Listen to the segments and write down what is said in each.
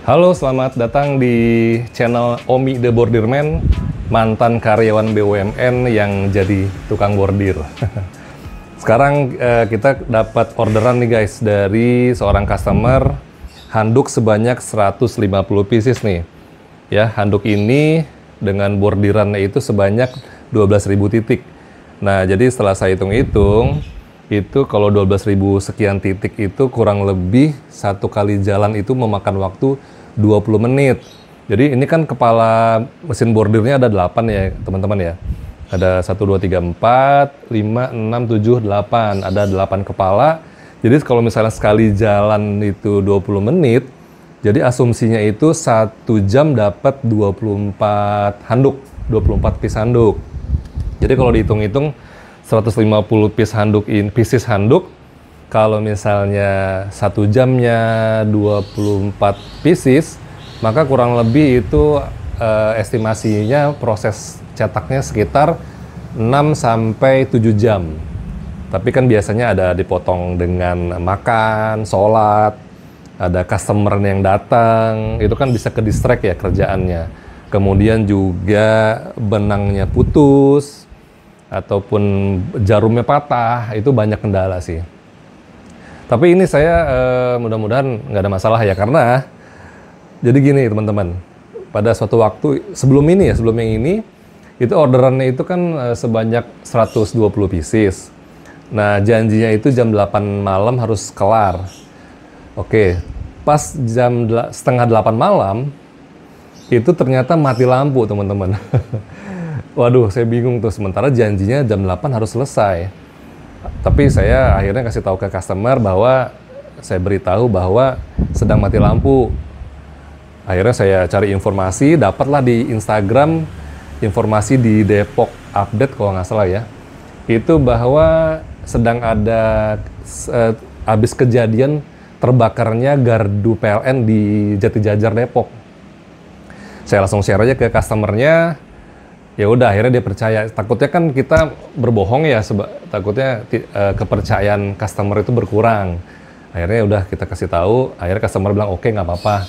Halo, selamat datang di channel Omi The Bordirman, mantan karyawan BUMN yang jadi tukang bordir. Sekarang kita dapat orderan nih guys dari seorang customer, handuk sebanyak 150 pieces nih. Ya, handuk ini dengan bordirannya itu sebanyak 12.000 titik. Nah, jadi setelah saya hitung-hitung, itu kalau 12.000 sekian titik itu kurang lebih satu kali jalan itu memakan waktu 20 menit. Jadi ini kan kepala mesin bordirnya ada 8 ya teman-teman ya. Ada 1, 2, 3, 4, 5, 6, 7, 8. Ada 8 kepala. Jadi kalau misalnya sekali jalan itu 20 menit, jadi asumsinya itu 1 jam dapat 24 handuk, 24 piece handuk. Jadi kalau dihitung-hitung 150 pieces handuk, kalau misalnya 1 jamnya 24 pieces, maka kurang lebih itu estimasinya proses cetaknya sekitar 6 sampai 7 jam. Tapi kan biasanya ada dipotong dengan makan, sholat, ada customer yang datang, itu kan bisa ke distract ya kerjaannya. Kemudian juga benangnya putus, ataupun jarumnya patah, itu banyak kendala sih. Tapi ini saya mudah-mudahan nggak ada masalah ya, karena jadi gini teman-teman, pada suatu waktu sebelum yang ini, itu orderannya itu kan sebanyak 120 pieces. Nah, janjinya itu jam 8 malam harus kelar. Oke, pas jam setengah 8 malam, itu ternyata mati lampu teman-teman. Waduh, saya bingung tuh, sementara janjinya jam 8 harus selesai. Tapi saya akhirnya kasih tahu ke customer bahwa saya beritahu bahwa sedang mati lampu. Akhirnya saya cari informasi, dapatlah di Instagram informasi di Depok Update kalau nggak salah ya. Itu bahwa sedang ada habis kejadian terbakarnya gardu PLN di Jatijajar Depok. Saya langsung share aja ke customernya. Ya udah, akhirnya dia percaya. Takutnya kan kita berbohong ya, takutnya kepercayaan customer itu berkurang. Akhirnya udah kita kasih tahu, akhirnya customer bilang oke, nggak apa-apa.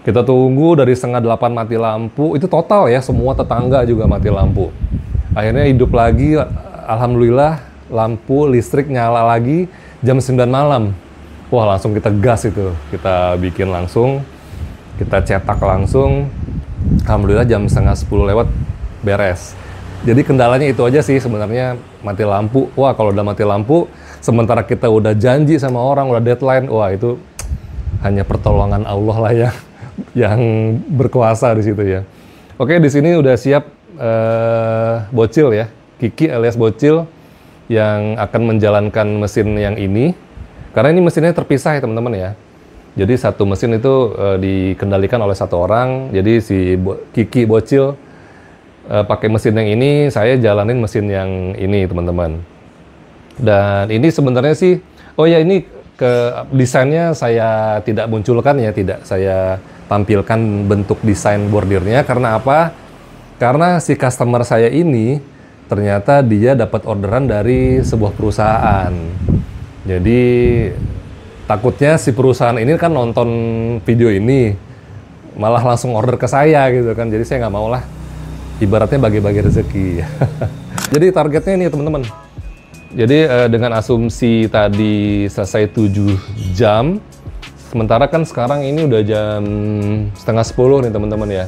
Kita tunggu dari setengah 8 mati lampu, itu total ya, semua tetangga juga mati lampu. Akhirnya hidup lagi, alhamdulillah lampu listrik nyala lagi jam 9 malam. Wah, langsung kita gas itu, kita bikin langsung, kita cetak langsung. Alhamdulillah jam setengah 10 lewat beres. Jadi kendalanya itu aja sih sebenarnya, mati lampu. Wah, kalau udah mati lampu, sementara kita udah janji sama orang, udah deadline, wah itu hanya pertolongan Allah lah ya, yang berkuasa di situ ya. Oke, di sini udah siap Bocil ya, Kiki alias Bocil yang akan menjalankan mesin yang ini. Karena ini mesinnya terpisah ya teman-teman ya. Jadi satu mesin itu dikendalikan oleh satu orang. Jadi si Kiki Bocil pakai mesin yang ini, saya jalanin mesin yang ini teman-teman. Dan ini sebenarnya sih, oh ya ini desainnya saya tidak munculkan ya, tidak saya tampilkan bentuk desain bordirnya. Karena apa? Karena si customer saya ini ternyata dia dapat orderan dari sebuah perusahaan. Jadi takutnya si perusahaan ini kan nonton video ini, malah langsung order ke saya gitu kan. Jadi saya nggak mau lah, ibaratnya bagi-bagi rezeki. Jadi targetnya ini teman-teman. Jadi dengan asumsi tadi selesai 7 jam, sementara kan sekarang ini udah jam setengah 10 nih teman-teman ya.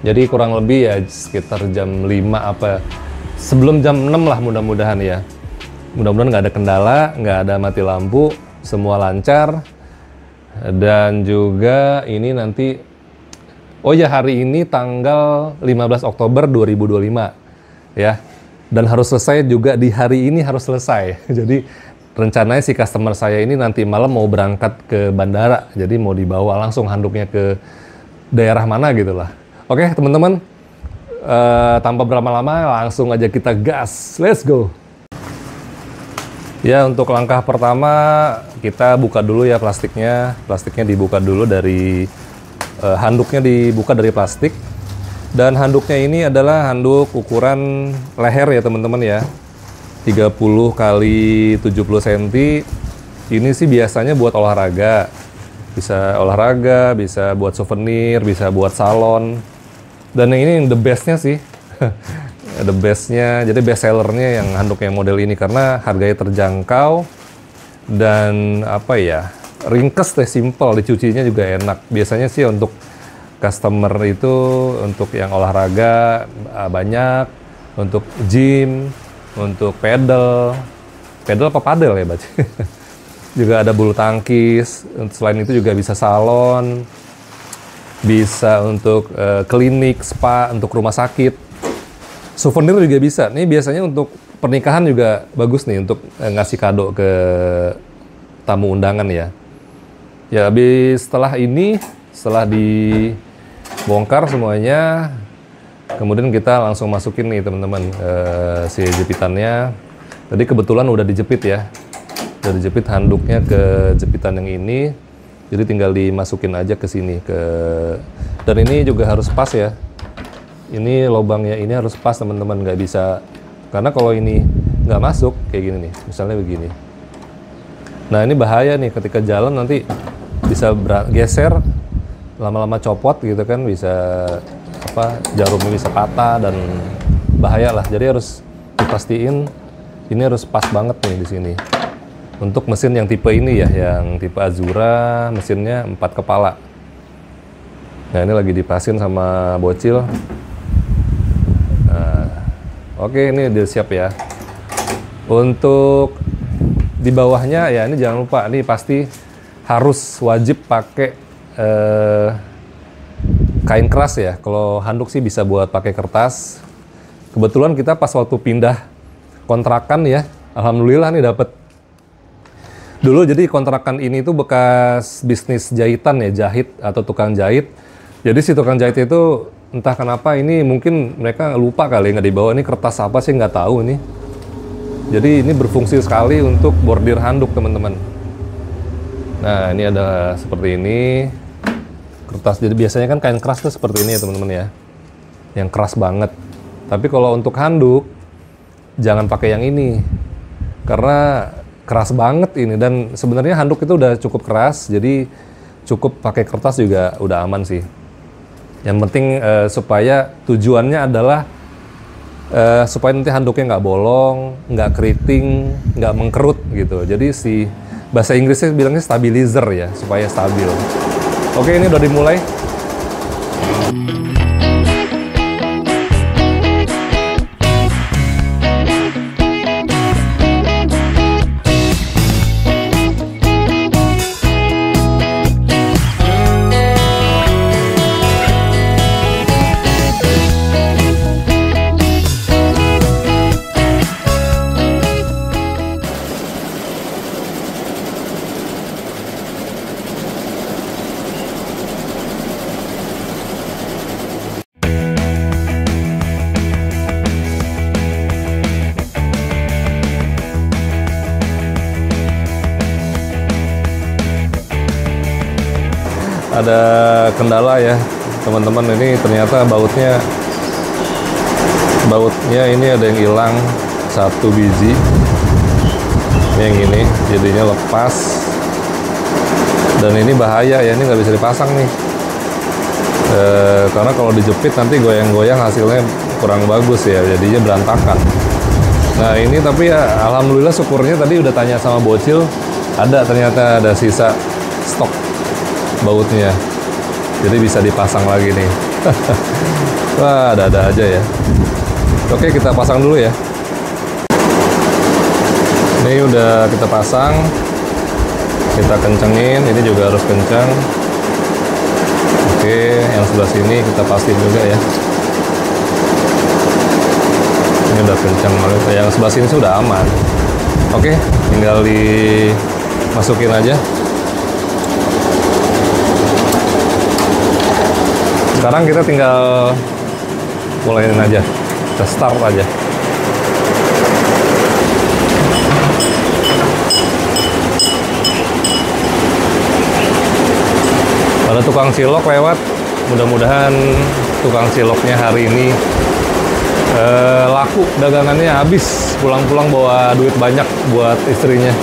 Jadi kurang lebih ya sekitar jam 5 apa, sebelum jam 6 lah mudah-mudahan ya. Mudah-mudahan nggak ada kendala, nggak ada mati lampu, semua lancar. Dan juga ini nanti, oh ya, hari ini tanggal 15 Oktober 2025 ya. Dan harus selesai juga di hari ini, harus selesai. Jadi rencananya si customer saya ini nanti malam mau berangkat ke bandara. Jadi mau dibawa langsung handuknya ke daerah mana gitu lah. Oke teman-teman, tanpa berlama-lama langsung aja kita gas. Let's go! Ya, untuk langkah pertama kita buka dulu ya plastiknya. Plastiknya dibuka dulu dari handuknya dibuka dari plastik. Dan handuknya ini adalah handuk ukuran leher ya teman-teman ya. 30 kali 70 cm. Ini sih biasanya buat olahraga. Bisa olahraga, bisa buat souvenir, bisa buat salon. Dan yang ini the bestnya sih. The bestnya, jadi best sellernya yang handuk yang model ini karena harganya terjangkau dan apa ya, ringkes deh, simple, dicucinya juga enak. Biasanya sih untuk customer itu untuk yang olahraga banyak, untuk gym, untuk pedal apa padel ya baca. Juga ada bulu tangkis. Selain itu juga bisa salon, bisa untuk klinik, spa, untuk rumah sakit. Souvenir juga bisa. Nih biasanya untuk pernikahan juga bagus nih untuk ngasih kado ke tamu undangan ya. Ya habis setelah ini, setelah dibongkar semuanya, kemudian kita langsung masukin nih teman-teman si jepitannya. Tadi kebetulan udah dijepit ya. Udah dijepit handuknya ke jepitan yang ini. Jadi tinggal dimasukin aja ke sini dan ini juga harus pas ya. Ini lubangnya ini harus pas teman-teman, nggak bisa, karena kalau ini nggak masuk kayak gini nih, misalnya begini. Nah ini bahaya nih ketika jalan nanti bisa geser, lama-lama copot gitu kan, bisa apa, jarumnya bisa patah dan bahaya lah. Jadi harus dipastiin ini harus pas banget nih di sini. Untuk mesin yang tipe ini ya, yang tipe Azura, mesinnya 4 kepala. Nah ini lagi dipasin sama bocil. Oke, ini udah siap ya. Untuk di bawahnya ya ini jangan lupa, ini pasti harus wajib pakai kain keras ya. Kalau handuk sih bisa buat pakai kertas. Kebetulan kita pas waktu pindah kontrakan ya, alhamdulillah nih dapet. Dulu jadi kontrakan ini tuh bekas bisnis jahitan ya, jahit atau tukang jahit. Jadi si tukang jahit itu entah kenapa ini mungkin mereka lupa kali nggak dibawa, ini kertas apa sih nggak tahu ini. Jadi ini berfungsi sekali untuk bordir handuk teman-teman. Nah ini ada seperti ini kertas. Jadi biasanya kan kain keras tuh seperti ini ya teman-teman ya, yang keras banget. Tapi kalau untuk handuk jangan pakai yang ini karena keras banget ini, dan sebenarnya handuk itu udah cukup keras, jadi cukup pakai kertas juga udah aman sih. Yang penting supaya tujuannya adalah supaya nanti handuknya nggak bolong, nggak keriting, nggak mengkerut gitu. Jadi si bahasa Inggrisnya bilangnya stabilizer ya, supaya stabil. Oke, ini udah dimulai. Ada kendala ya teman-teman, ini ternyata bautnya ini ada yang hilang 1 biji. Ini yang ini jadinya lepas, dan ini bahaya ya, ini nggak bisa dipasang nih karena kalau dijepit nanti goyang-goyang hasilnya kurang bagus ya, jadinya berantakan. Nah ini tapi ya alhamdulillah syukurnya tadi udah tanya sama bocil, ternyata ada sisa stok bautnya, jadi bisa dipasang lagi nih. Wah, ada aja ya. Oke, kita pasang dulu ya. Ini udah kita pasang, kita kencengin, ini juga harus kencang. Oke, yang sebelah sini kita pastiin juga ya. Ini udah kencang, yang sebelah sini sudah aman. Oke, tinggal dimasukin aja. Sekarang kita tinggal mulain aja, kita start aja. Ada tukang cilok lewat, mudah-mudahan tukang ciloknya hari ini laku, dagangannya habis, pulang-pulang bawa duit banyak buat istrinya.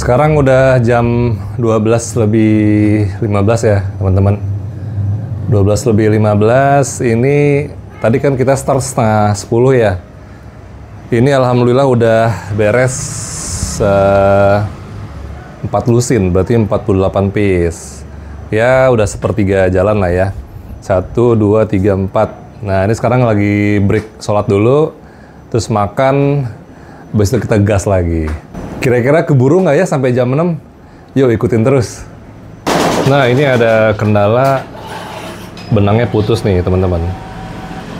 Sekarang udah jam 12 lebih 15 ya teman-teman. 12 lebih 15, ini tadi kan kita start setengah 10 ya. Ini alhamdulillah udah beres 4 lusin, berarti 48 piece. Ya udah sepertiga jalan lah ya. 1, 2, 3, 4. Nah ini sekarang lagi break sholat dulu, terus makan, habis itu kita gas lagi. Kira-kira keburu nggak ya sampai jam 6? Yuk ikutin terus. Nah ini ada kendala, benangnya putus nih teman-teman.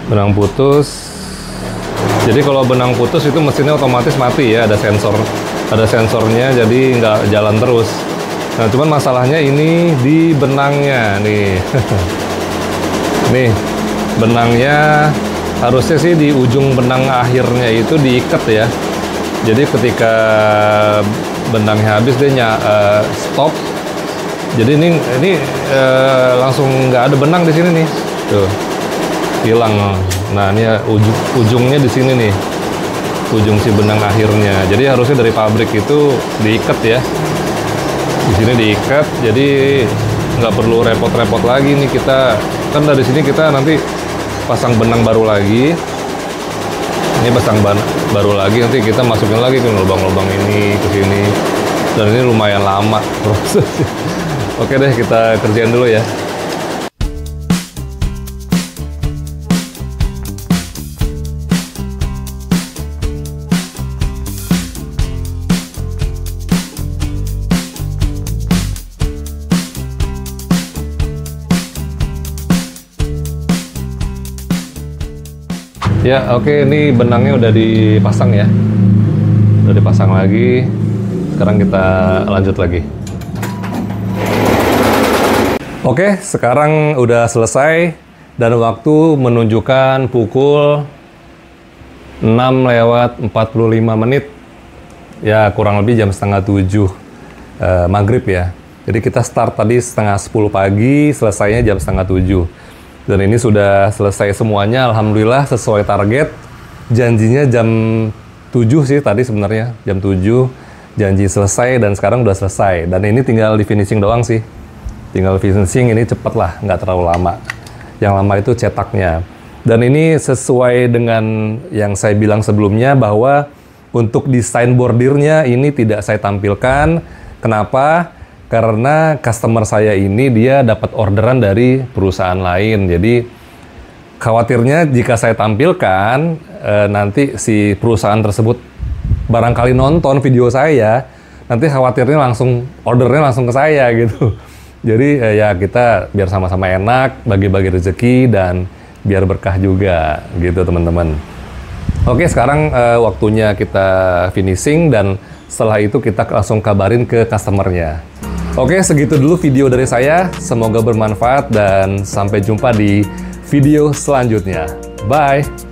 Benang putus. Jadi kalau benang putus itu mesinnya otomatis mati ya, ada sensornya, jadi nggak jalan terus. Nah cuman masalahnya ini di benangnya nih. Nih benangnya harusnya sih di ujung benang akhirnya itu diikat ya. Jadi ketika benangnya habis dia stop. Jadi ini langsung nggak ada benang di sini nih. Tuh. Hilang. Nah, ini ujungnya di sini nih. Ujung si benang akhirnya. Jadi harusnya dari pabrik itu diikat ya. Di sini diikat. Jadi nggak perlu repot-repot lagi nih kita. Kan dari sini kita nanti pasang benang baru lagi. Ini pasang baru lagi, nanti kita masukin lagi ke lubang-lubang ini, ke sini. Dan ini lumayan lama prosesnya. Oke deh, kita kerjain dulu ya. Ya, oke, ini benangnya udah dipasang ya. Udah dipasang lagi. Sekarang kita lanjut lagi. Oke, sekarang udah selesai dan waktu menunjukkan pukul 6:45. Ya, kurang lebih jam setengah 7 maghrib ya. Jadi kita start tadi setengah 10 pagi, selesainya jam setengah 7. Dan ini sudah selesai semuanya, alhamdulillah sesuai target. Janjinya jam 7 sih tadi sebenarnya, jam 7 janji selesai dan sekarang udah selesai. Dan ini tinggal di finishing doang sih. Tinggal finishing, ini cepet lah, nggak terlalu lama. Yang lama itu cetaknya. Dan ini sesuai dengan yang saya bilang sebelumnya bahwa untuk desain bordirnya ini tidak saya tampilkan. Kenapa? Karena customer saya ini dia dapat orderan dari perusahaan lain. Jadi khawatirnya jika saya tampilkan nanti si perusahaan tersebut barangkali nonton video saya, nanti khawatirnya langsung ordernya langsung ke saya gitu. Jadi ya kita biar sama-sama enak, bagi-bagi rezeki dan biar berkah juga gitu teman-teman. Oke, sekarang waktunya kita finishing dan setelah itu kita langsung kabarin ke customernya. Oke, segitu dulu video dari saya. Semoga bermanfaat dan sampai jumpa di video selanjutnya. Bye!